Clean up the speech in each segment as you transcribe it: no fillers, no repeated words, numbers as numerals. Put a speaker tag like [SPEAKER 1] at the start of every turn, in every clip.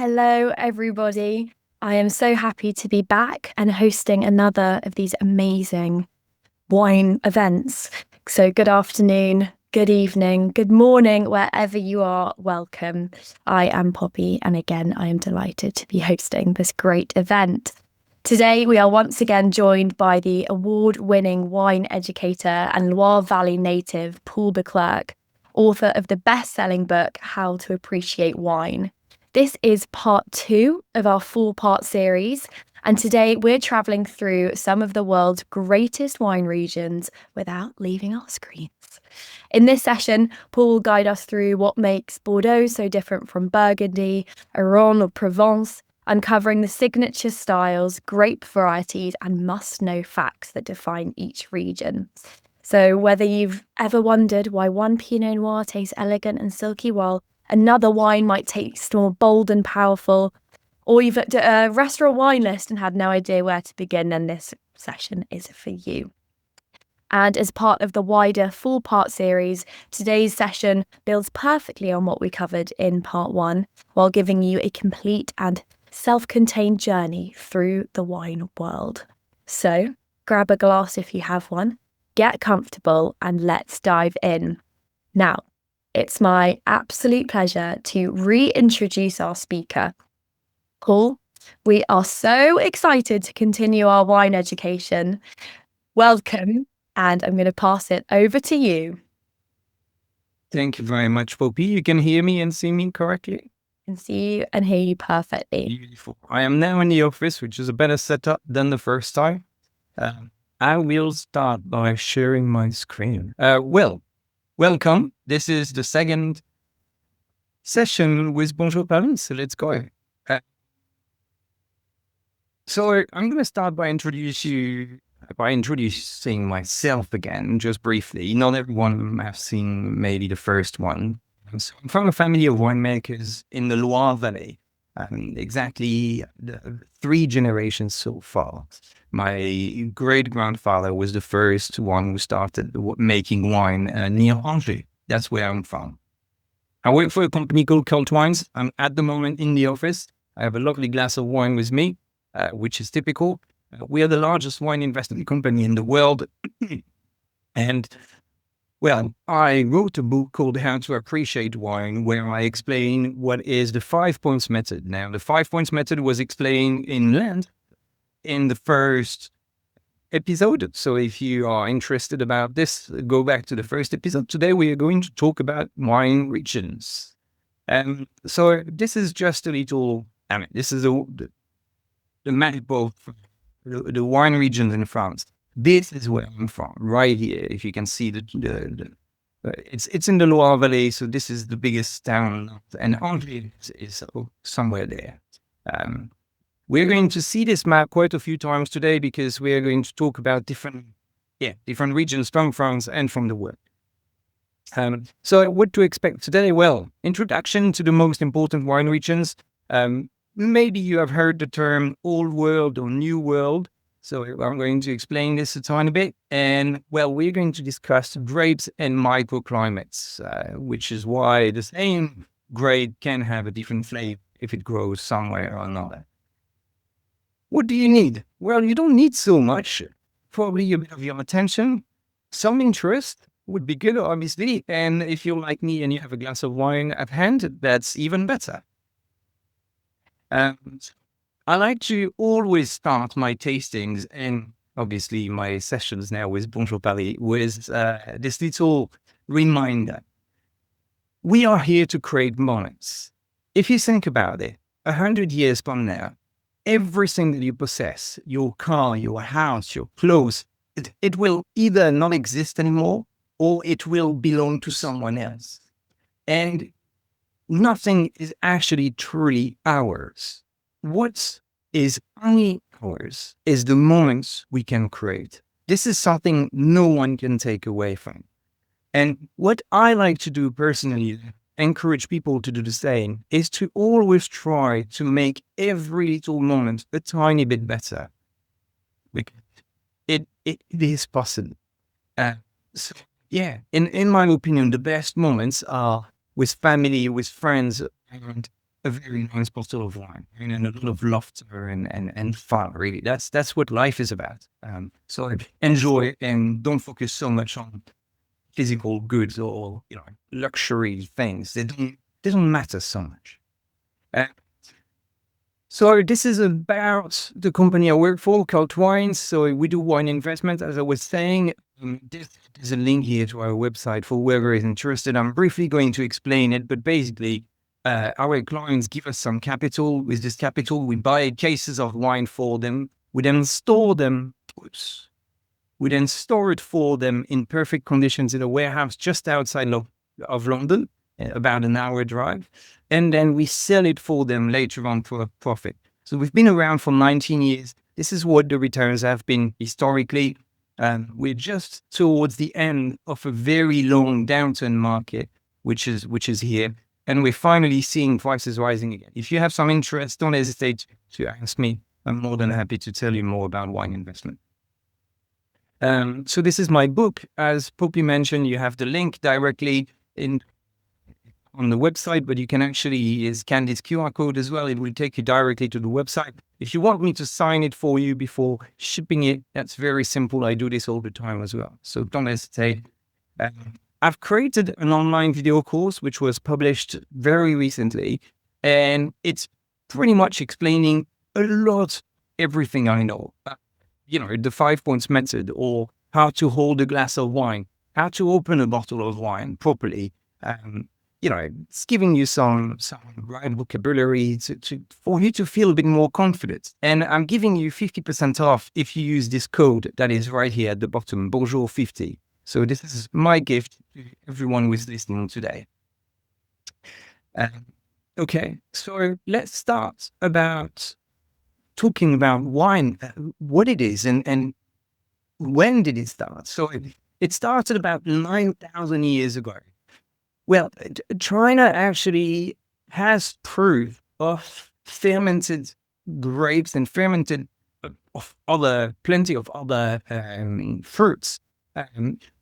[SPEAKER 1] Hello, everybody. I am so happy to be back and hosting another of these amazing wine events. So, good afternoon, good evening, good morning, wherever you are, welcome. I am Poppy, and again, I am delighted to be hosting this great event. Today, we are once again joined by the award-winning wine educator and Loire Valley native, Paul Declerck, author of the best-selling book, How to Appreciate Wine. This is part 2 of our 4-part series, and today we're travelling through some of the world's greatest wine regions without leaving our screens. In this session, Paul will guide us through what makes Bordeaux so different from Burgundy, Aron or Provence, uncovering the signature styles, grape varieties, and must-know facts that define each region. So whether you've ever wondered why one Pinot Noir tastes elegant and silky while another wine might taste more bold and powerful, or you've looked at a restaurant wine list and had no idea where to begin, then this session is for you. And as part of the wider 4-part series, today's session builds perfectly on what we covered in part 1, while giving you a complete and self-contained journey through the wine world. So grab a glass if you have one, get comfortable, and let's dive in. Now, it's my absolute pleasure to reintroduce our speaker. Paul, we are so excited to continue our wine education. Welcome, and I'm going to pass it over to you.
[SPEAKER 2] Thank you very much, Poppy. You can hear me and see me correctly?
[SPEAKER 1] I can see you and hear you perfectly.
[SPEAKER 2] Beautiful. I am now in the office, which is a better setup than the first time. I will start by sharing my screen. Welcome. This is the second session with Bonjour, so let's go. So I'm going to start by introducing myself again, just briefly. Not everyone has seen maybe the first one. So I'm from a family of winemakers in the Loire Valley. Exactly 3 generations so far. My great-grandfather was the first one who started making wine near Angers. That's where I'm from. I work for a company called Cult Wines. I'm at the moment in the office. I have a lovely glass of wine with me, which is typical. We are the largest wine investment company in the world. And well, I wrote a book called How to Appreciate Wine, where I explain what is the 5 points method. Now, the 5 points method was explained in length in the first episode. So if you are interested about this, go back to the first episode. Today, we are going to talk about wine regions. So this is just a little, this is the map of the wine regions in France. This is where I'm from, right here. If you can see it's in the Loire Valley, so this is the biggest town, and Angers is somewhere there. We're going to see this map quite a few times today because we are going to talk about different regions from France and from the world. So what to expect today? Well, introduction to the most important wine regions. Maybe you have heard the term Old World or New World. So I'm going to explain this a tiny bit. And well, we're going to discuss grapes and microclimates, which is why the same grape can have a different flavor if it grows somewhere or another. What do you need? Well, you don't need so much. Probably a bit of your attention, some interest would be good, obviously. And if you're like me and you have a glass of wine at hand, that's even better. I like to always start my tastings and obviously my sessions now with Bonjour Paris with this little reminder. We are here to create moments. If you think about it, 100 years from now, everything that you possess, your car, your house, your clothes, it will either not exist anymore or it will belong to someone else. And nothing is actually truly ours. What is only ours is the moments we can create. This is something no one can take away from. And what I like to do personally, encourage people to do the same, is to always try to make every little moment a tiny bit better. Because it is possible. So yeah, in my opinion, the best moments are with family, with friends, and a very nice bottle of wine and a lot of laughter and fun. Really, that's what life is about. So enjoy and don't focus so much on physical goods or luxury things. They don't matter so much. Uh, so this is about the company I work for called Wines. So we do wine investment, as I was saying. There's a link here to our website for whoever is interested. I'm briefly going to explain it, but basically, our clients give us some capital. With this capital, we buy cases of wine for them. We then store them. We then store it for them in perfect conditions in a warehouse just outside of London, about an hour drive. And then we sell it for them later on for a profit. So we've been around for 19 years. This is what the returns have been historically. We're just towards the end of a very long downturn market, which is here. And we're finally seeing prices rising again. If you have some interest, don't hesitate to ask me. I'm more than happy to tell you more about wine investment. So this is my book. As Poppy mentioned, you have the link directly on the website, but you can actually scan this QR code as well. It will take you directly to the website. If you want me to sign it for you before shipping it, that's very simple. I do this all the time as well. So don't hesitate. I've created an online video course, which was published very recently, and it's pretty much explaining a lot, everything I know. The 5 points method, or how to hold a glass of wine, how to open a bottle of wine properly. It's giving you some right vocabulary for you to feel a bit more confident. And I'm giving you 50% off if you use this code that is right here at the bottom, Bonjour 50. So this is my gift to everyone who is listening today. Okay, so let's start about talking about wine, what it is and when did it start? So it started about 9,000 years ago. Well, China actually has proof of fermented grapes and fermented plenty of other fruits.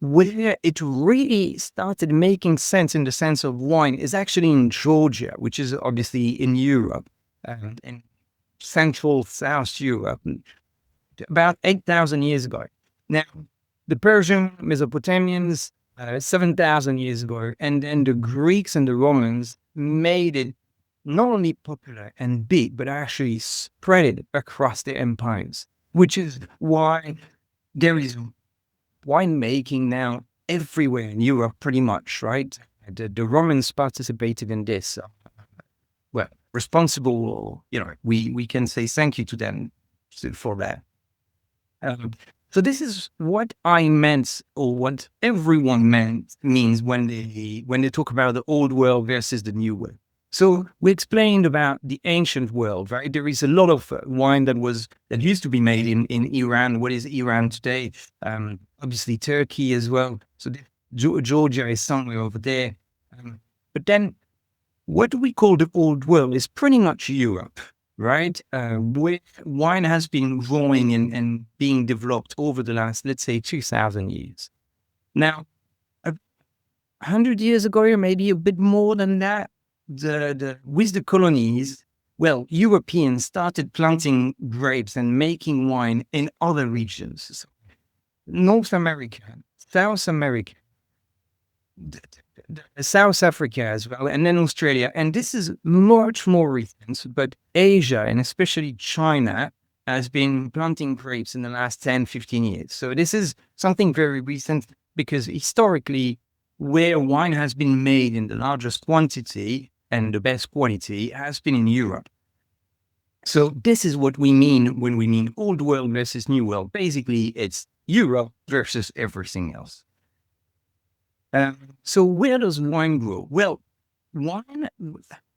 [SPEAKER 2] Where it really started making sense in the sense of wine is actually in Georgia, which is obviously in Europe, and in Central South Europe, about 8,000 years ago. Now, the Persian Mesopotamians, 7,000 years ago, and then the Greeks and the Romans made it not only popular and big, but actually spread it across their empires, which is why there is winemaking now everywhere in Europe, pretty much, right? The Romans participated in this. Responsible, we can say thank you to them for that. So this is what I meant, or what everyone means when they talk about the old world versus the new world. So we explained about the ancient world, right? There is a lot of wine that used to be made in Iran. What is Iran today? Obviously Turkey as well. So Georgia is somewhere over there. But then what we call the old world is pretty much Europe, right? Where wine has been growing and being developed over the last, let's say, 2,000 years. Now, 100 years ago, or maybe a bit more than that, with the colonies, Europeans started planting grapes and making wine in other regions. So North America, South America, South Africa as well, and then Australia. And this is much more recent, but Asia, and especially China, has been planting grapes in the last 10, 15 years. So this is something very recent, because historically, where wine has been made in the largest quantity and the best quality has been in Europe. So this is what we mean when we mean old world versus new world. Basically, it's Europe versus everything else. So where does wine grow? Well, wine,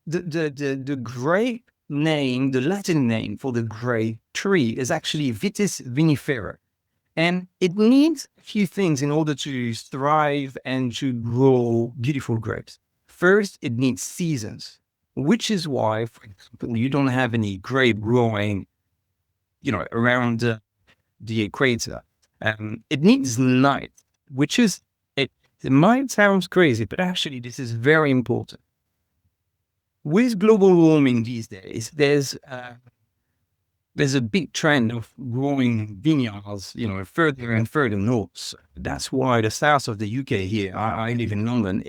[SPEAKER 2] the grape name, the Latin name for the grape tree is actually Vitis vinifera. And it needs a few things in order to thrive and to grow beautiful grapes. First, it needs seasons, which is why, for example, you don't have any grape growing, around the equator. It needs light, which is, it might sound crazy, but actually this is very important. with global warming these days, there's a big trend of growing vineyards, further and further north. That's why the south of the UK here, I live in London,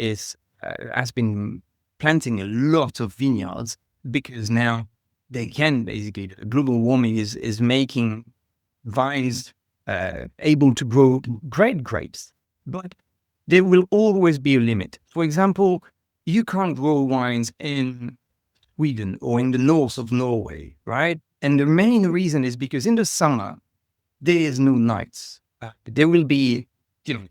[SPEAKER 2] has been planting a lot of vineyards, because now they can basically, global warming is making vines able to grow great grapes, but there will always be a limit. For example, you can't grow wines in Sweden or in the north of Norway, right? And the main reason is because in the summer, there is no nights. There will be,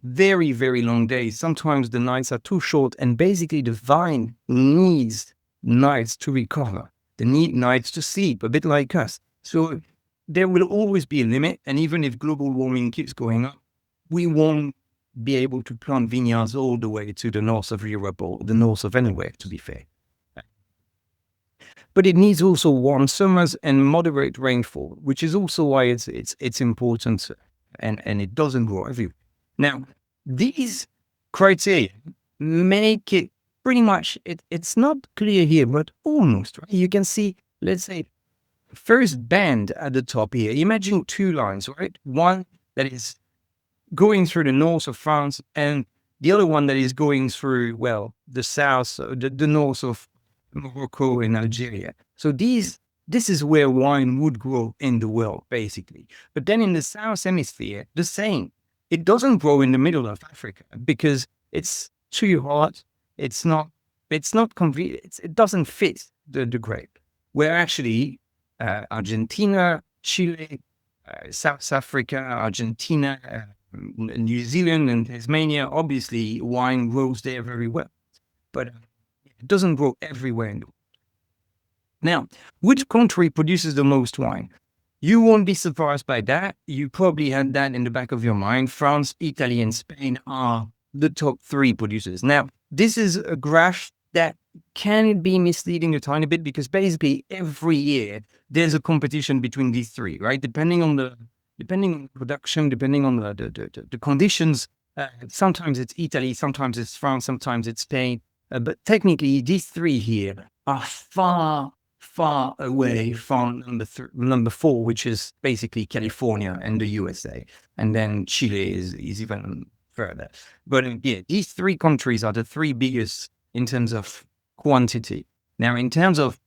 [SPEAKER 2] very, very long days. Sometimes the nights are too short, and basically the vine needs nights to recover. They need nights to sleep, a bit like us. So there will always be a limit. And even if global warming keeps going up, we won't be able to plant vineyards all the way to the north of Europe or the north of anywhere, to be fair. But it needs also warm summers and moderate rainfall, which is also why it's important, and it doesn't grow everywhere. Now, these criteria make it pretty much, it's not clear here, but almost, right? You can see, let's say, first band at the top here. Imagine two lines, right? One that is going through the north of France, and the other one that is going through, the south, the north of Morocco and Algeria. So this is where wine would grow in the world, basically. But then in the south hemisphere, the same. It doesn't grow in the middle of Africa because it's too hot. It's not convenient. It doesn't fit the grape. Where actually Argentina, Chile, South Africa, Argentina, New Zealand and Tasmania, obviously wine grows there very well. But it doesn't grow everywhere in the world. Now, which country produces the most wine? You won't be surprised by that. You probably had that in the back of your mind. France, Italy, and Spain are the top three producers. Now, this is a graph that can be misleading a tiny bit, because basically every year there's a competition between these three, right? Depending on the production, depending on the conditions. Sometimes it's Italy, sometimes it's France, sometimes it's Spain. But technically, these three here are far, far away from number four, which is basically California and the USA. And then Chile is even further. But these three countries are the three biggest in terms of quantity. Now, in terms of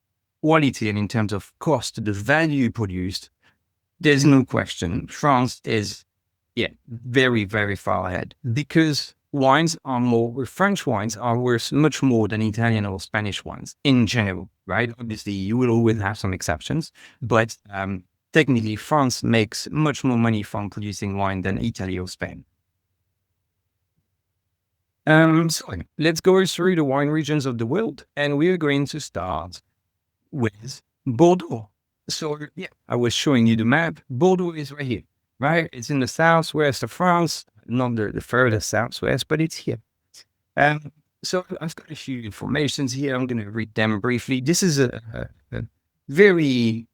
[SPEAKER 2] quality and in terms of cost, the value produced, there's no question. France is, very, very far ahead, because French wines are worth much more than Italian or Spanish wines in general, right? Obviously, you will always have some exceptions, but technically, France makes much more money from producing wine than Italy or Spain. So let's go through the wine regions of the world, and we're going to start with Bordeaux. So I was showing you the map. Bordeaux is right here, right? It's in the southwest of France, not the furthest southwest, but it's here. So I've got a few informations here. I'm going to read them briefly. This is a very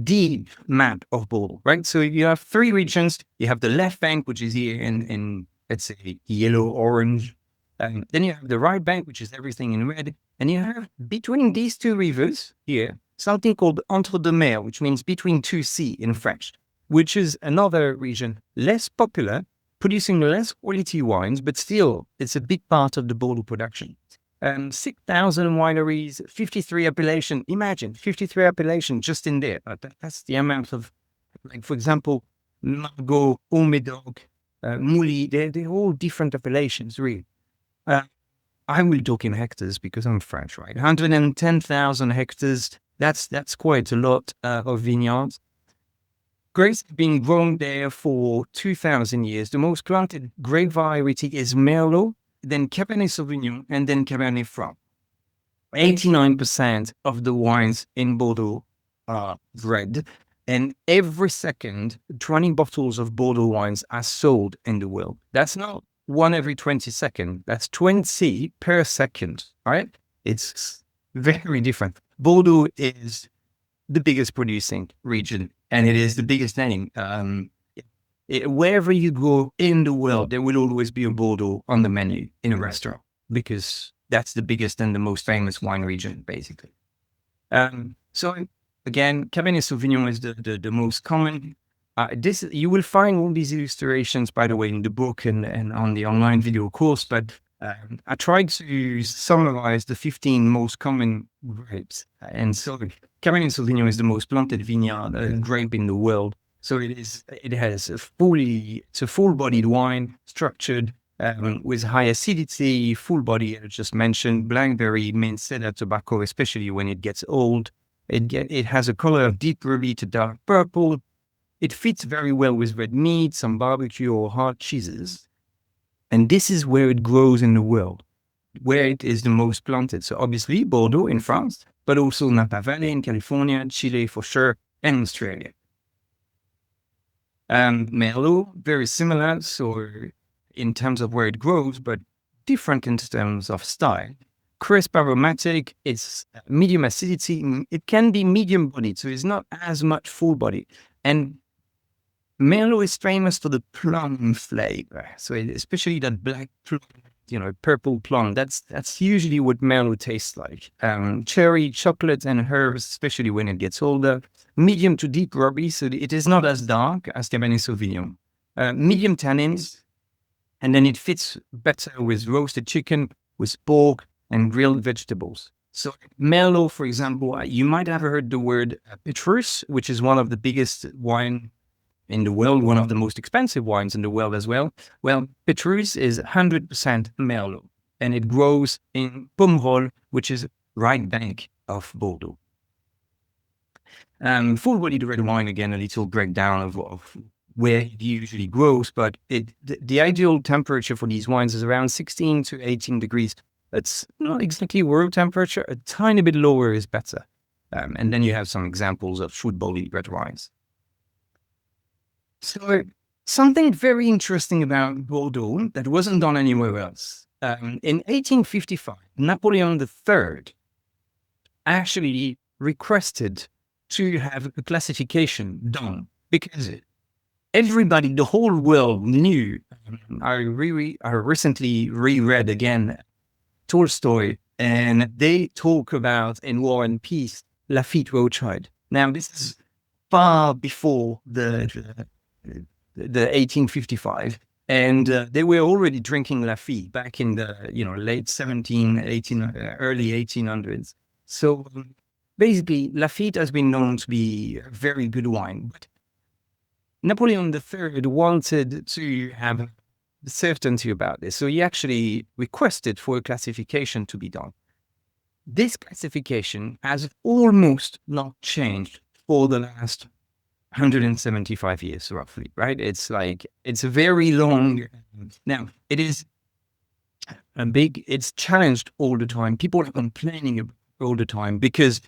[SPEAKER 2] deep map of Bordeaux, right? So you have three regions. You have the left bank, which is here in let's say yellow, orange. Then you have the right bank, which is everything in red. And you have between these two rivers here, something called entre deux mers, which means between two seas in French, which is another region less popular, producing less quality wines, but still it's a big part of the Bordeaux production. 6,000 wineries, 53 appellations. Imagine 53 appellations just in there. That's the amount of, like, for example, Margaux, Haut-Médoc, Mouly, they're all different appellations, really. I will talk in hectares because I'm French, right? 110,000 hectares. That's quite a lot of vineyards. Grapes have been grown there for 2,000 years. The most granted grape variety is Merlot, then Cabernet Sauvignon, and then Cabernet Franc. 89% of the wines in Bordeaux are red, and every second, 20 bottles of Bordeaux wines are sold in the world. That's not one every 20 seconds. That's 20 per second, right? It's very different. Bordeaux is the biggest producing region, and it is the biggest name. Wherever you go in the world, there will always be a Bordeaux on the menu in a restaurant, because that's the biggest and the most famous wine region, basically. So again, Cabernet Sauvignon is the most common. This you will find all these illustrations, by the way, in the book and on the online video course. But I tried to summarize the 15 most common grapes, and so Cabernet Sauvignon is the most planted vineyard grape in the world. So it has it's a full-bodied wine, structured with high acidity, full body. I just mentioned blackberry, mint, cedar tobacco, especially when it gets old. It has a color of deep ruby to dark purple. It fits very well with red meat, some barbecue or hard cheeses. And this is where it grows in the world, where it is the most planted. So obviously Bordeaux in France, but also Napa Valley in California, Chile for sure, and Australia. Merlot, very similar, so in terms of where it grows, but different in terms of style. Crisp aromatic, it's medium acidity. It can be medium bodied, so it's not as much full body. And Merlot is famous for the plum flavor. So especially that black plum, purple plum. That's usually what Merlot tastes like. Cherry, chocolate, and herbs, especially when it gets older. Medium to deep ruby, so it is not as dark as Cabernet Sauvignon. Medium tannins, and then it fits better with roasted chicken, with pork, and grilled vegetables. So Merlot, for example, you might have heard the word Petrus, which is one of the biggest wine in the world, one of the most expensive wines in the world as well. Well, Petrus is 100% Merlot, and it grows in Pomerol, which is right bank of Bordeaux. Full-bodied red wine, again, a little breakdown of where it usually grows, but the ideal temperature for these wines is around 16 to 18 degrees. It's not exactly world temperature, a tiny bit lower is better. And then you have some examples of fruit-bodied red wines. So something very interesting about Bordeaux that wasn't done anywhere else. In 1855, Napoleon III actually requested to have a classification done because everybody, the whole world knew. I recently reread again Tolstoy, and they talk about in War and Peace Lafite Rothschild. Now this is far before the 1855, and they were already drinking Lafite back in the late early 1800s. So basically, Lafite has been known to be a very good wine, but Napoleon III wanted to have certainty about this, so he actually requested for a classification to be done. This classification has almost not changed for the last 175 years, roughly, right? It's a very long. Now, it is it's challenged all the time. People are complaining all the time because,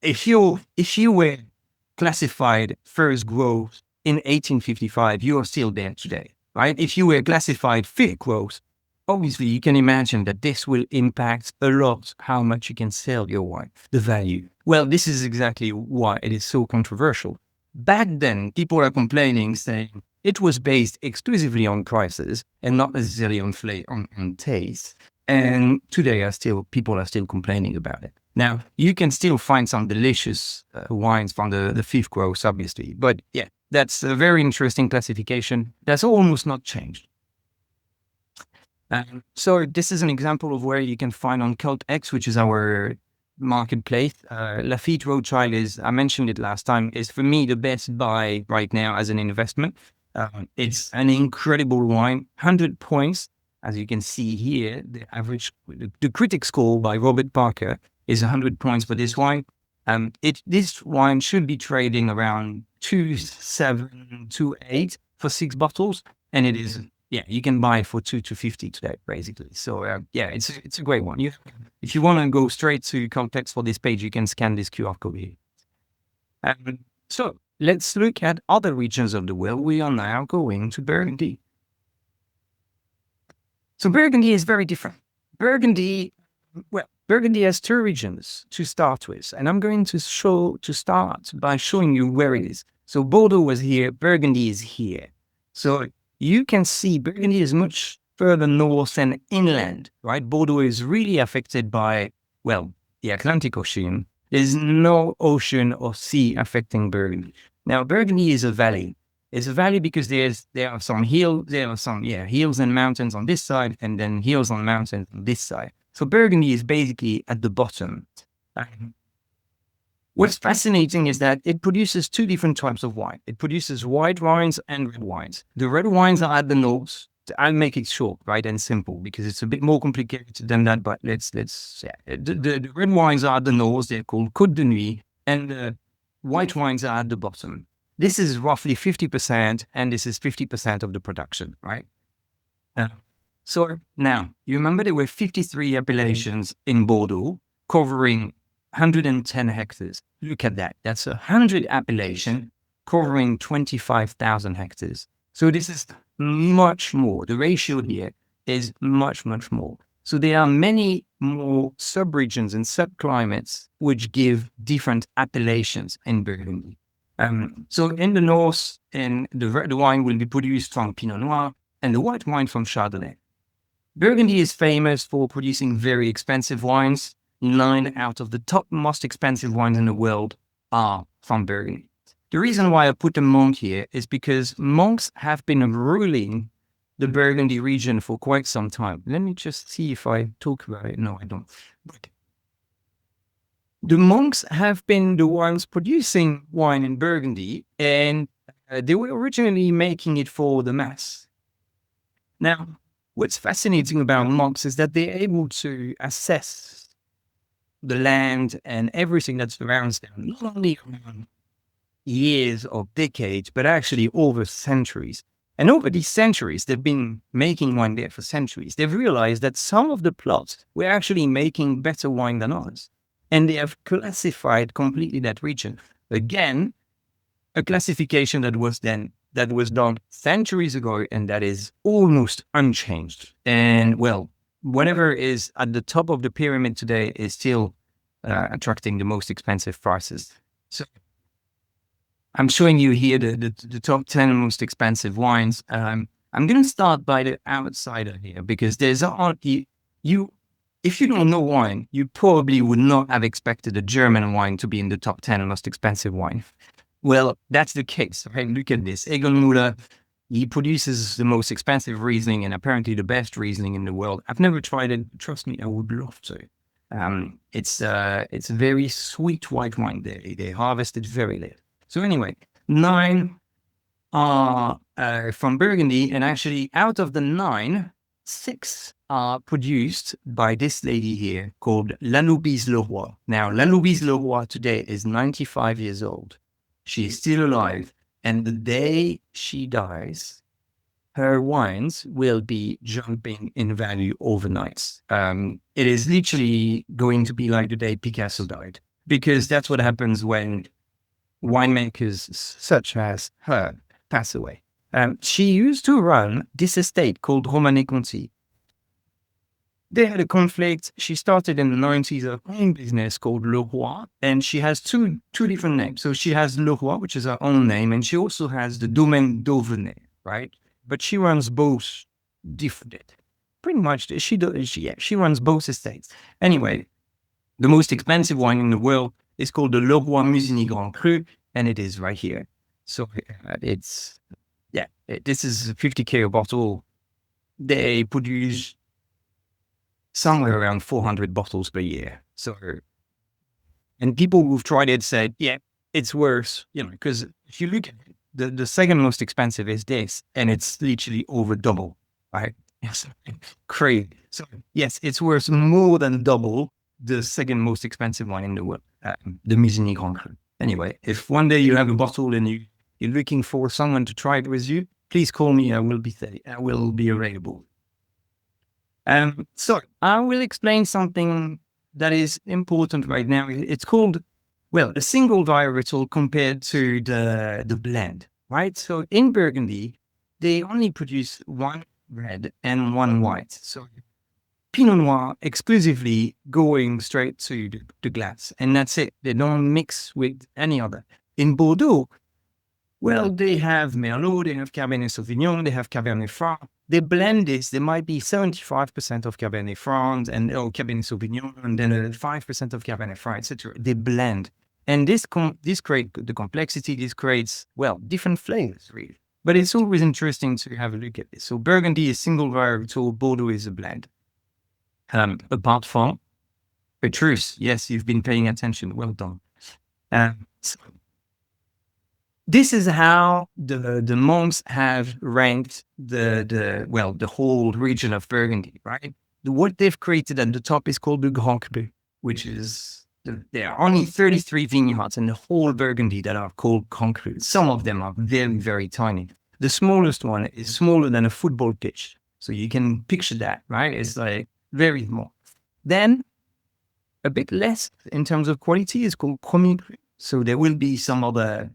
[SPEAKER 2] if you were classified first growth in 1855, you are still there today, right? If you were classified fifth growth, obviously you can imagine that this will impact a lot how much you can sell your wine, the value. Well, this is exactly why it is so controversial. Back then, people are complaining, saying it was based exclusively on prices and not necessarily on taste. And today, people are still complaining about it. Now, you can still find some delicious wines from the fifth growth, obviously. But that's a very interesting classification. That's almost not changed. So this is an example of where you can find on Cult X, which is our marketplace. Lafite Rothschild I mentioned it last time, is for me the best buy right now as an investment. It's an incredible wine, 100 points. As you can see here, the critic score by Robert Parker is 100 points for this wine. This wine should be trading around 2.7, 2.8 for 6 bottles, and it is. You can buy it for 2.50 today, basically. So it's a great one. If you want to go straight to context for this page, you can scan this QR code here. So let's look at other regions of the world. We are now going to Burgundy. So Burgundy is very different. Burgundy has 2 regions to start with, and I'm going to start by showing you where it is. So Bordeaux was here, Burgundy is here. So you can see Burgundy is much further north and inland, right? Bordeaux is really affected by, well, the Atlantic Ocean. There's no ocean or sea affecting Burgundy. Now, Burgundy is a valley. It's a valley because there are some hills and mountains on this side, and then hills and mountains on this side. So Burgundy is basically at the bottom. What's fascinating is that it produces two different types of wine. It produces white wines and red wines. The red wines are at the north. I'll make it short, right, and simple because it's a bit more complicated than that. But the red wines are at the north. They're called Côte de Nuit, and the white wines are at the bottom. This is roughly 50%, and this is 50% of the production, right? So now, you remember there were 53 appellations in Bordeaux covering 110 hectares. Look at that. That's 100 appellation covering 25,000 hectares. So this is much more. The ratio here is much, much more. So there are many more subregions and subclimates which give different appellations in Burgundy. So in the north, the red wine will be produced from Pinot Noir and the white wine from Chardonnay. Burgundy is famous for producing very expensive wines. 9 out of the top most expensive wines in the world are from Burgundy. The reason why I put a monk here is because monks have been ruling the Burgundy region for quite some time. Let me just see if I talk about it. No, I don't. But the monks have been the ones producing wine in Burgundy, and they were originally making it for the mass. Now, what's fascinating about monks is that they're able to assess the land and everything that surrounds them, not only around years or decades, but actually over centuries. And over these centuries, they've been making wine there for centuries. They've realized that some of the plots were actually making better wine than others. And they have classified completely that region. Again, a classification that was done centuries ago, and that is almost unchanged. And well, whatever is at the top of the pyramid today is still attracting the most expensive prices. So I'm showing you here the top 10 most expensive wines. I'm going to start by the outsider here because there's if you don't know wine, you probably would not have expected a German wine to be in the top 10 most expensive wine. Well, that's the case. Right? Look at this. Egil Müller, he produces the most expensive Riesling and apparently the best Riesling in the world. I've never tried it. Trust me, I would love to. It's a very sweet white wine. They harvest it very late. So anyway, 9 are from Burgundy, and actually out of the 9, 6 are produced by this lady here called Louise-Leroy. Now, Louise-Leroy today is 95 years old. She is still alive, and the day she dies, her wines will be jumping in value overnight. It is literally going to be like the day Picasso died, because that's what happens when winemakers such as her pass away. She used to run this estate called Romanée-Conti. They had a conflict. She started in the 90s her own business called Leroy, and she has two different names. So she has Leroy, which is her own name, and she also has the Domaine d'Auvenay, right? But she runs both different. Pretty much, she runs both estates. Anyway, the most expensive wine in the world is called the Leroy Musigny Grand Cru, and it is right here. So this is 50K a bottle. They produce somewhere around 400 bottles per year. So, and people who've tried it said, yeah, it's worse, because if you look at it, the second most expensive is this, and it's literally over double, right? It's crazy. So yes, it's worth more than double the second most expensive wine in the world, the Musigny Grand Cru. Anyway, if one day you have a bottle and you're looking for someone to try it with you, please call me. I will be available. So I will explain something that is important right now. It's called, the single varietal compared to the blend, right? So in Burgundy, they only produce 1 red and 1 white. So Pinot Noir exclusively going straight to the glass, and that's it. They don't mix with any other. In Bordeaux, they have Merlot, they have Cabernet Sauvignon, they have Cabernet Franc, they blend this. There might be 75% of Cabernet Franc and Cabernet Sauvignon, and then 5% of Cabernet Franc, etc. They blend, and this creates the complexity. This creates different flavors, really. But it's always interesting to have a look at this. So Burgundy is single varietal, Bordeaux is a blend. Apart from Petrus, yes, you've been paying attention. Well done. So this is how the monks have ranked the whole region of Burgundy, right? What they've created at the top is called the Grand Cru, which is there are only 33 vineyards in the whole Burgundy that are called Grand Cru. Some of them are very, very tiny. The smallest one is smaller than a football pitch. So you can picture that, right? It's like very small. Then a bit less in terms of quality is called Premier Cru. So there will be some other,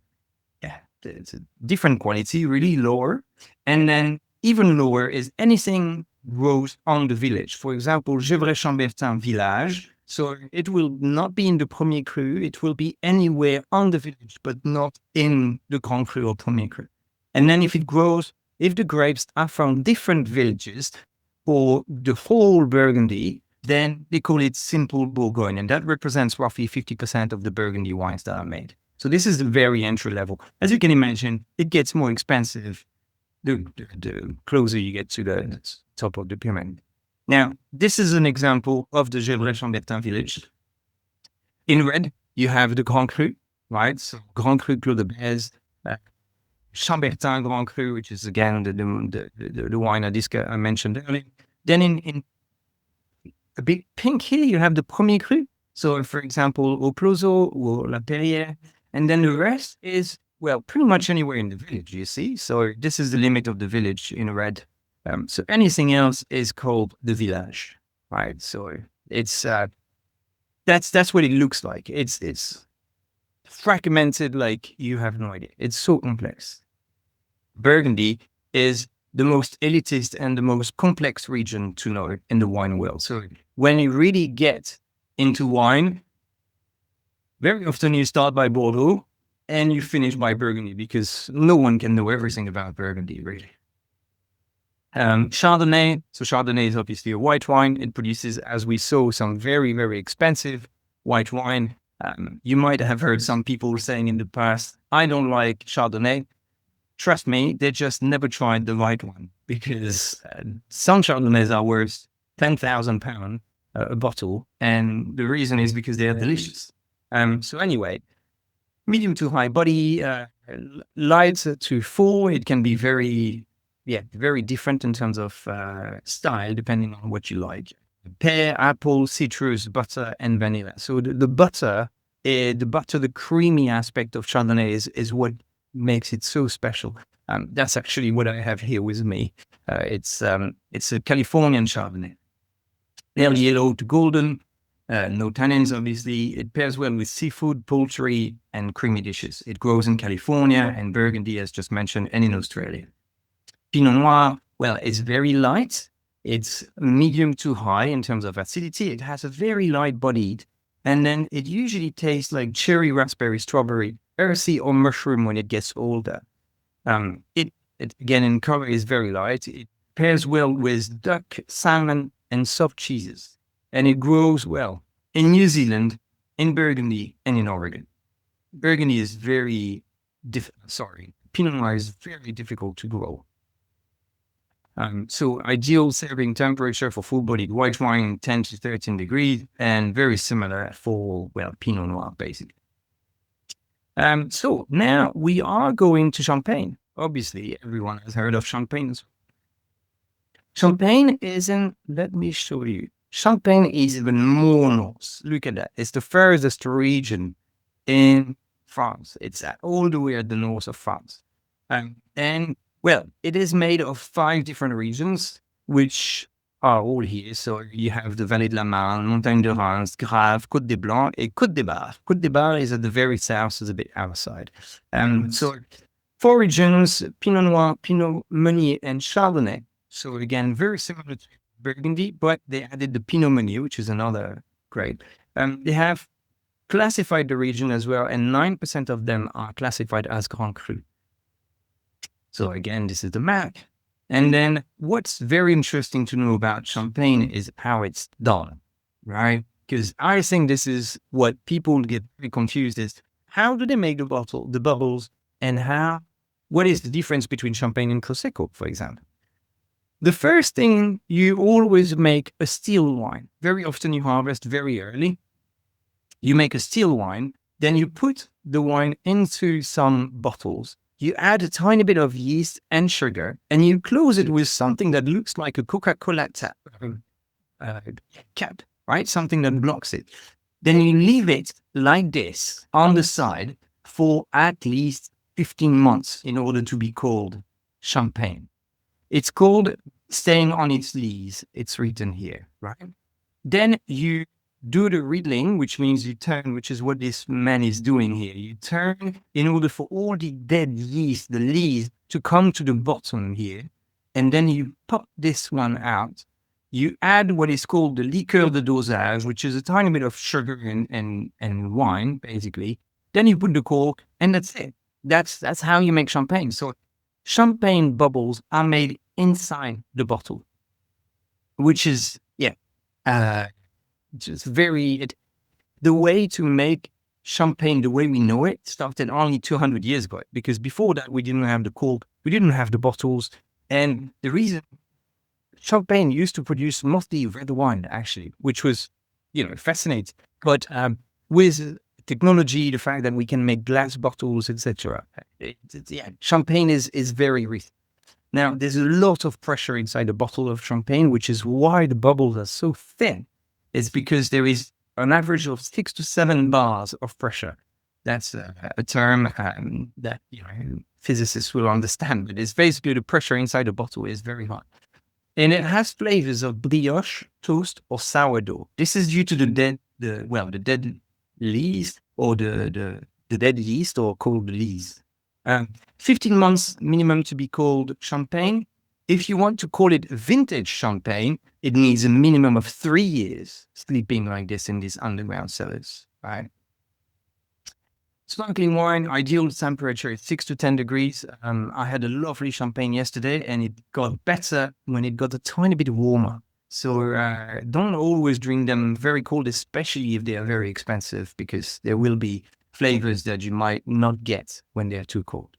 [SPEAKER 2] it's a different quality, really lower. And then even lower is anything grows on the village. For example, Gevrey-Chambertin village. So it will not be in the Premier Cru. It will be anywhere on the village, but not in the Grand Cru or Premier Cru. And then if the grapes are from different villages for the whole Burgundy, then they call it simple Bourgogne. And that represents roughly 50% of the Burgundy wines that are made. So this is the very entry level. As you can imagine, it gets more expensive the closer you get to the top of the pyramid. Now, this is an example of the Gevrey-Chambertin village. In red, you have the Grand Cru, right? So Grand Cru Clos de Bèze, Chambertin Grand Cru, which is again the wine I mentioned earlier. Then in a big pink here, you have the Premier Cru. So, for example, Oploso or La Perrière. And then the rest is, pretty much anywhere in the village, you see. So this is the limit of the village in red. So anything else is called the village, right? So it's that's what it looks like. It's fragmented like you have no idea. It's so complex. Burgundy is the most elitist and the most complex region to know in the wine world. So when you really get into wine, very often you start by Bordeaux and you finish by Burgundy because no one can know everything about Burgundy, really. Chardonnay. So Chardonnay is obviously a white wine. It produces, as we saw, some very, very expensive white wine. You might have heard some people saying in the past, I don't like Chardonnay. Trust me, they just never tried the right one because some Chardonnays are worth £10,000 a bottle. And the reason is because they are delicious. So anyway, medium to high body, light to full. It can be very different in terms of style, depending on what you like. Pear, apple, citrus, butter, and vanilla. So the butter, the creamy aspect of Chardonnay is what makes it so special. That's actually what I have here with me. It's a Californian Chardonnay. Pale yellow to golden, no tannins, obviously. It pairs well with seafood, poultry, and creamy dishes. It grows in California and Burgundy, as just mentioned, and in Australia. Pinot Noir, it's very light. It's medium to high in terms of acidity. It has a very light body. And then it usually tastes like cherry, raspberry, strawberry, earthy, or mushroom when it gets older. It again, in color is very light. It pairs well with duck, salmon, and soft cheeses. And it grows well in New Zealand, in Burgundy, and in Oregon. Burgundy is Pinot Noir is very difficult to grow. So ideal serving temperature for full-bodied white wine, 10 to 13 degrees, and very similar for, Pinot Noir, basically. So now we are going to Champagne. Obviously, everyone has heard of Champagne. Champagne let me show you. Champagne is even more north. Look at that. It's the furthest region in France. It's all the way at the north of France. It is made of 5 different regions, which are all here. So you have the Vallée de la Marne, Montagne de Reims, Graves, Côte des Blancs, and Côte des Bar. Côte des Bar is at the very south, is a bit outside. So 4 regions, Pinot Noir, Pinot Meunier, and Chardonnay. So again, very similar to Burgundy, but they added the Pinot Meunier, which is another grade. They have classified the region as well, and 9% of them are classified as Grand Cru. So again, this is the map. And then what's very interesting to know about champagne is how it's done, right? Because I think this is what people get very confused is how do they make the bubbles, and what is the difference between champagne and prosecco, for example? The first thing, you always make a still wine. Very often you harvest very early. You make a still wine, then you put the wine into some bottles. You add a tiny bit of yeast and sugar, and you close it with something that looks like a Coca-Cola cap, right? Something that blocks it. Then you leave it like this on the side for at least 15 months in order to be called champagne. It's called staying on its lees. It's written here, right? Then you do the riddling, which means you turn, which is what this man is doing here. You turn in order for all the dead yeast, the lees, to come to the bottom here. And then you pop this one out. You add what is called the liqueur de dosage, which is a tiny bit of sugar and wine, basically. Then you put the cork, and that's it. That's how you make champagne. So champagne bubbles are made inside the bottle, which is, just the way to make champagne the way we know it started only 200 years ago, because before that we didn't have the cork, we didn't have the bottles. And the reason champagne used to produce mostly red wine, actually, which was, fascinating. But with technology, the fact that we can make glass bottles, etc., champagne is very rich. Now, there's a lot of pressure inside a bottle of champagne, which is why the bubbles are so thin. It's because there is an average of 6 to 7 bars of pressure. That's a term that physicists will understand, but it's basically the pressure inside the bottle is very high. And it has flavors of brioche, toast, or sourdough. This is due to the dead yeast, or the dead yeast, or cold yeast. 15 months minimum to be called champagne. If you want to call it vintage champagne, it needs a minimum of 3 years sleeping like this in these underground cellars, right? Sparkling wine, ideal temperature is 6 to 10 degrees. I had a lovely champagne yesterday, and it got better when it got a tiny bit warmer. So don't always drink them very cold, especially if they are very expensive, because there will be flavors that you might not get when they're too cold.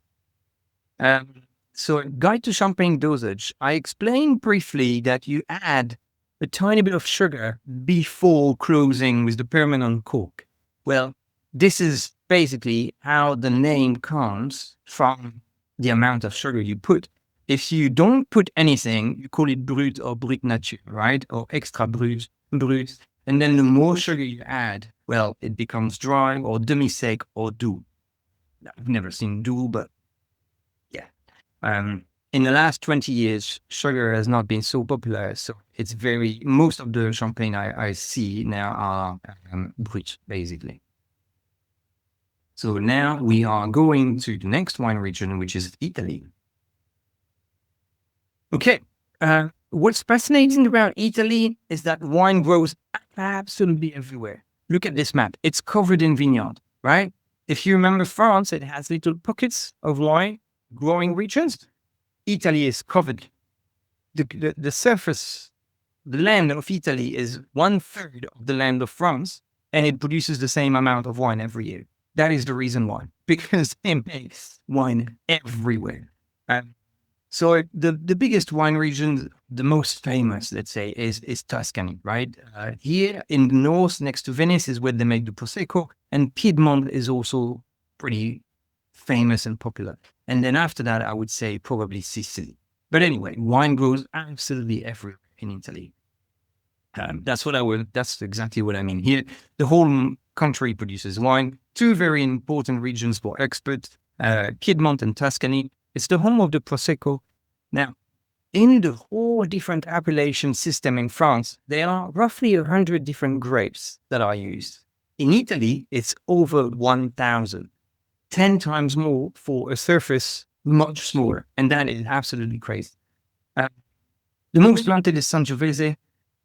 [SPEAKER 2] So guide to champagne dosage. I explained briefly that you add a tiny bit of sugar before closing with the permanent cork. Well, this is basically how the name comes from the amount of sugar you put. If you don't put anything, you call it brut or brut nature, right? Or extra brut. And then the more sugar you add, well, it becomes dry or demi-sec or doux. I've never seen doux, but yeah. In the last 20 years, sugar has not been so popular. So it's most of the champagne I see now are brut, basically. So now we are going to the next wine region, which is Italy. Okay. What's fascinating about Italy is that wine grows absolutely everywhere. Look at this map. It's covered in vineyard, right? If you remember France, it has little pockets of wine growing regions. Italy is covered. The surface, the land of Italy is 1/3 of the land of France, and it produces the same amount of wine every year. That is the reason why, because it makes wine everywhere. So the biggest wine region, the most famous, let's say, is Tuscany, right? Here in the north, next to Venice, is where they make the Prosecco, and Piedmont is also pretty famous and popular. And then after that, I would say probably Sicily. But anyway, wine grows absolutely everywhere in Italy. That's exactly what I mean here. The whole country produces wine. Two very important regions for experts, Piedmont and Tuscany. It's the home of the Prosecco. Now, in the whole different appellation system in France, there are roughly 100 different grapes that are used. In Italy, it's over 1,000, 10 times more for a surface much smaller. And that is absolutely crazy. The most planted is Sangiovese,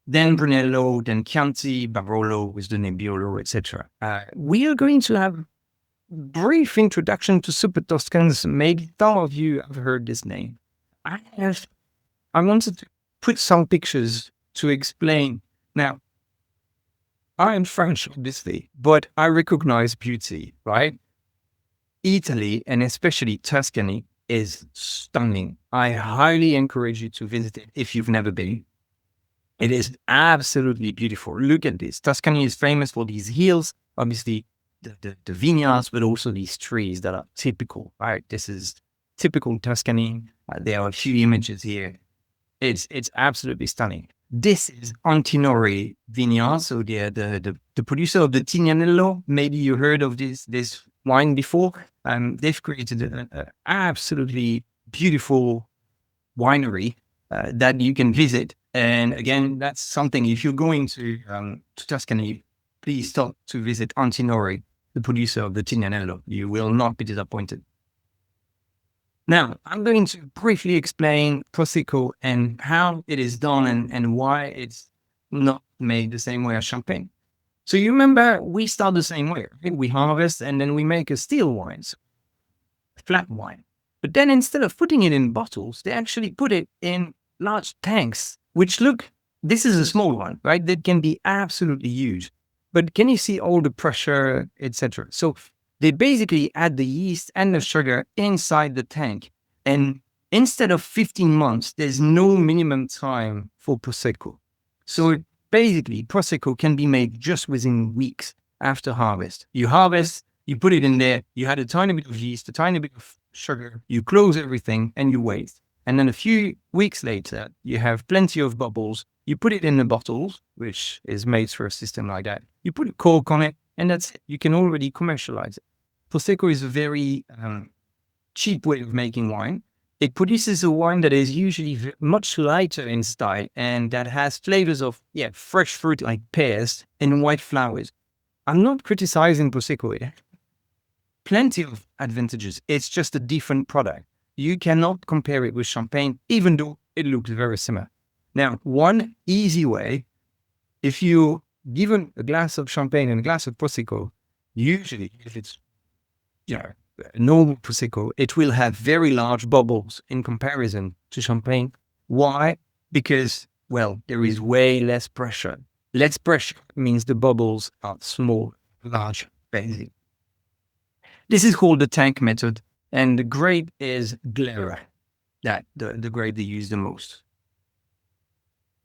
[SPEAKER 2] then Brunello, then Chianti, Barolo with the Nebbiolo, etc. We are going to have a brief introduction to Super Toscans. Maybe some of you have heard this name. I have I wanted to put some pictures to explain. Now, I am French, obviously, but I recognize beauty, right? Italy, and especially Tuscany, is stunning. I highly encourage you to visit it if you've never been. It is absolutely beautiful. Look at this. Tuscany is famous for these hills, obviously the vineyards, but also these trees that are typical, right? This is typical Tuscany. There are a few images here. It's absolutely stunning. This is Antinori Vineyard, so the producer of the Tignanello. Maybe you heard of this wine before. They've created an absolutely beautiful winery that you can visit. And again, that's something, if you're going to Tuscany, please stop to visit Antinori, the producer of the Tignanello. You will not be disappointed. Now, I'm going to briefly explain Prosecco and how it is done and why it's not made the same way as Champagne. So you remember, we start the same way. Right? We harvest and then we make a still wine, so flat wine. But then instead of putting it in bottles, they actually put it in large tanks, which look, this is a small one, right? That can be absolutely huge. But can you see all the pressure, etc.? So they basically add the yeast and the sugar inside the tank. And instead of 15 months, there's no minimum time for Prosecco. So basically, Prosecco can be made just within weeks after harvest. You harvest, you put it in there, you add a tiny bit of yeast, a tiny bit of sugar, you close everything and you wait. And then a few weeks later, you have plenty of bubbles. You put it in the bottles, which is made for a system like that. You put a cork on it, and that's it. You can already commercialize it. Prosecco is a very cheap way of making wine. It produces a wine that is usually much lighter in style and that has flavors of fresh fruit like pears and white flowers. I'm not criticizing Prosecco here. Plenty of advantages. It's just a different product. You cannot compare it with Champagne, even though it looks very similar. Now, one easy way, if you given a glass of Champagne and a glass of Prosecco, usually if it's normal Prosecco, it will have very large bubbles in comparison to Champagne. Why? Because, well, there is way less pressure. Less pressure means the bubbles are small, large, basically. This is called the tank method, and the grape is Glera, that the grape they use the most.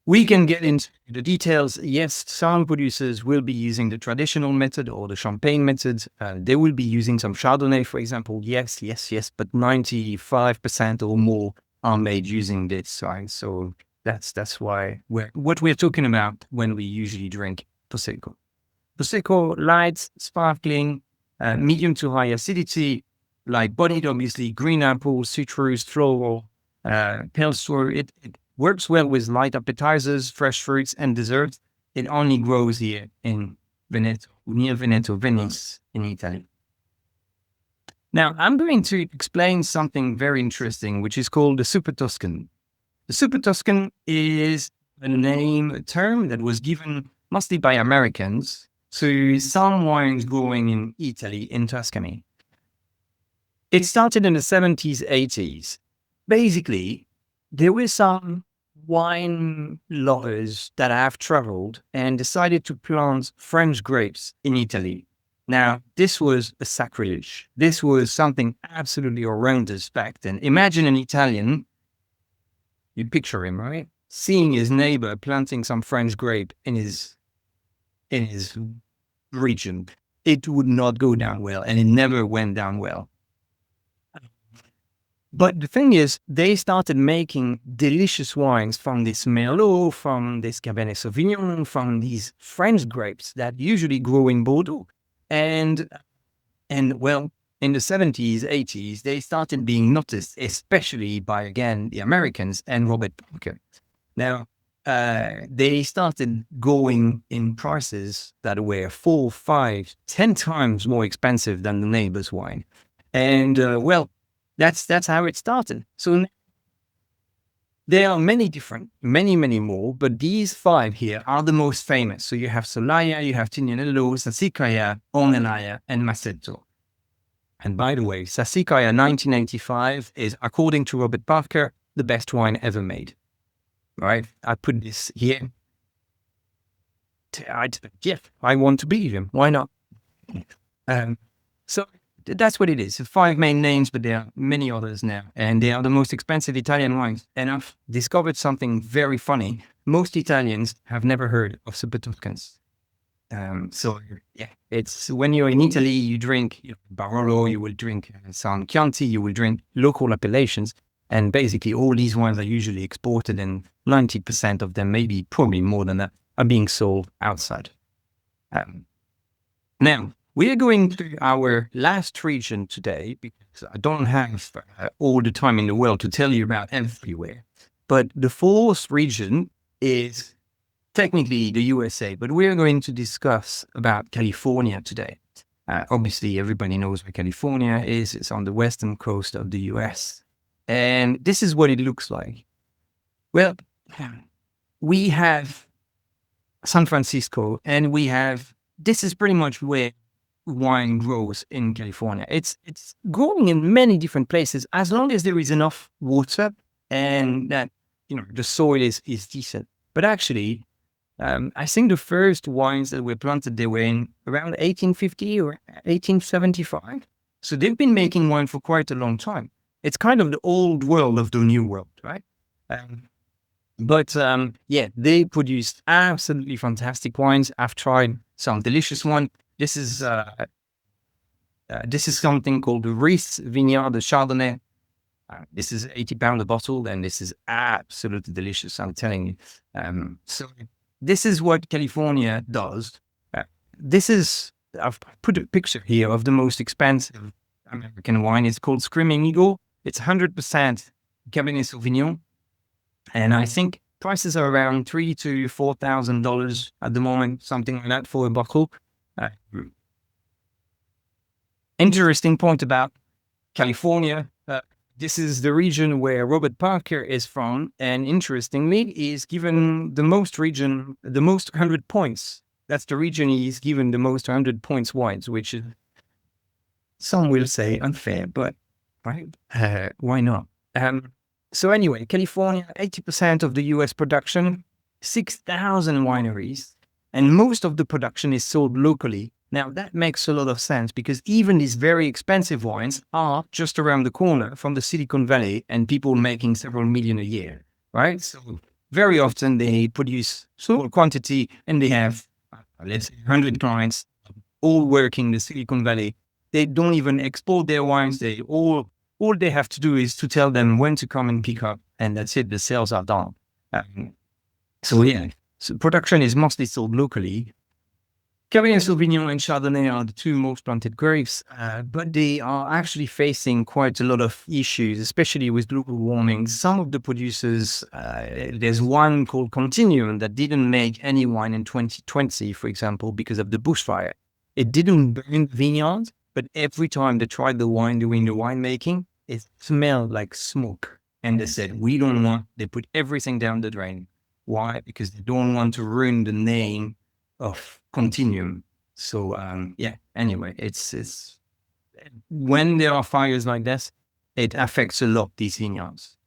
[SPEAKER 2] We can get into the details. Yes, some producers will be using the traditional method or the Champagne method. They will be using some Chardonnay, for example. Yes, but 95% or more are made using this. Right? So that's why what we're talking about when we usually drink Prosecco. Prosecco, light, sparkling, medium to high acidity, like bodied, obviously, green apple, citrus, floral, pale story. It works well with light appetizers, fresh fruits, and desserts. It only grows here in Veneto, near Veneto, Venice, in Italy. Now, I'm going to explain something very interesting, which is called the Super Tuscan. The Super Tuscan is a term that was given mostly by Americans to some wines growing in Italy, in Tuscany. It started in the 70s, 80s. Basically, there were some wine lovers that have traveled and decided to plant French grapes in Italy. Now, this was a sacrilege. This was something absolutely horrendous back then. Imagine an Italian, you picture him, right? Seeing his neighbor planting some French grape in his region. It would not go down well, and it never went down well. But the thing is, they started making delicious wines from this Merlot, from this Cabernet Sauvignon, from these French grapes that usually grow in Bordeaux. And well, in the 70s, 80s, they started being noticed, especially by, again, the Americans and Robert Parker. Now, they started going in prices that were 4, 5, 10 times more expensive than the neighbor's wine. And, well, that's how it started. So there are many more, but these 5 here are the most famous. So you have Solaya, you have Tignanello, Sassicaia, Ornellaia, and Massetto. And by the way, Sassicaia 1985 is, according to Robert Parker, the best wine ever made. right? I put this here. I want to be him. Why not? So that's what it is. 5 main names, but there are many others now. And they are the most expensive Italian wines. And I've discovered something very funny. Most Italians have never heard of Super Tuscans. So yeah, it's when you're in Italy, you drink Barolo, you will drink some Chianti, you will drink local appellations. And basically all these wines are usually exported, and 90% of them, maybe probably more than that, are being sold outside. Now, we are going to our last region today because I don't have all the time in the world to tell you about everywhere. But the fourth region is technically the USA, but we're going to discuss about California today. Obviously, everybody knows where California is. It's on the western coast of the US. And this is what it looks like. Well, we have San Francisco, and this is pretty much where wine grows in California. It's growing in many different places as long as there is enough water and that the soil is decent. But actually, I think the first wines that were planted there were in around 1850 or 1875. So they've been making wine for quite a long time. It's kind of the old world of the new world, right? But they produce absolutely fantastic wines. I've tried some delicious one. This is something called the Ries Vineyard, the Chardonnay. This is 80 pounds a bottle, and this is absolutely delicious, I'm telling you. So this is what California does. I've put a picture here of the most expensive American wine. It's called Screaming Eagle. It's 100% Cabernet Sauvignon. And I think prices are around $3,000 to $4,000 at the moment, something like that for a bottle. Interesting point about California. This is the region where Robert Parker is from, and interestingly, he's given the most 100 points. That's the region he's given the most 100 points wines, which is, some will say, unfair, but right? Why not? So anyway, California, 80% of the US production, 6,000 wineries, and most of the production is sold locally. Now, that makes a lot of sense because even these very expensive wines are just around the corner from the Silicon Valley and people making several million a year, right? So very often they produce small quantity and they have, let's say, 100 clients all working in the Silicon Valley. They don't even export their wines. All they have to do is to tell them when to come and pick up, and that's it. The sales are done. So production is mostly sold locally. Cabernet Sauvignon and Chardonnay are the two most planted grapes, but they are actually facing quite a lot of issues, especially with global warming. Some of the producers, there's one called Continuum that didn't make any wine in 2020, for example, because of the bushfire. It didn't burn vineyards, but every time they tried the wine doing the winemaking, it smelled like smoke. And they said, they put everything down the drain. Why? Because they don't want to ruin the name of Continuum. So anyway, it's when there are fires like this, it affects a lot these vineyards.